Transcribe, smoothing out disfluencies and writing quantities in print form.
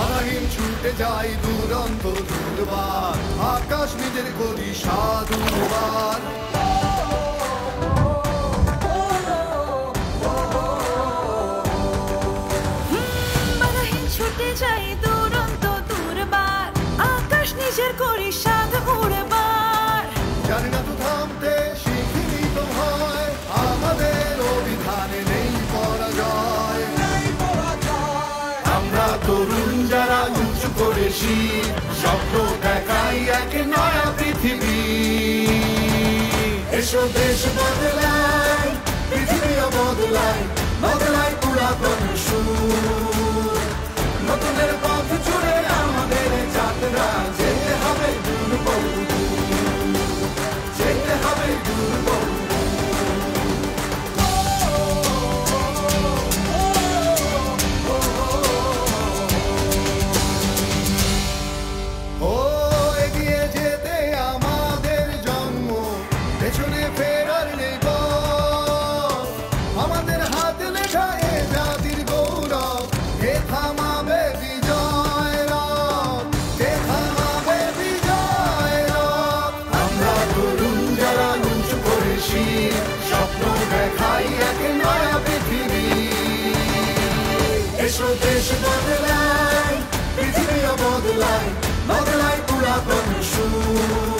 বাধাহীন ছুটে যাই দুরন্ত দুর্বার, আকাশ নিজের করি সাধুবার। বাধাহীন ছুটে যাই দুরন্ত দুর্বার, আকাশ নিজের করি সাধু উড়বার। জানি না তো থামতে, শিখিনি তো হয়, আমাদের অভিধানে নেই পরাজয়। আমরা তরুণ যারা উঁচু করে শির, স্বপ্ন দেখাই এক নয়া পৃথিবী। এসো দেশ বদলাই, পৃথিবীও বদলাই, বদলাই পুরাতন সুর। নতুনের পথ জুড়ে আমাদের যাত্রা, যেতে হবে দূর বহু দূর, যেতে হবে দূর বহু ও এগিয়ে যেতে আমাদের জন্ম, পেছনে ফেরার নেই পথ। আমাদের হাতে লেখা এ জাতির গৌরব, কে থামাবে বিজয় রথ, কে থামাবে বিজয় রথ। আমরা তরুণ যারা উঁচু করে শির, স্বপ্ন দেখাই এক নয়া পৃথিবী। এসো দেশ বদলাই, পৃথিবীও বদলাই, বদলাই পুরাতন সুর।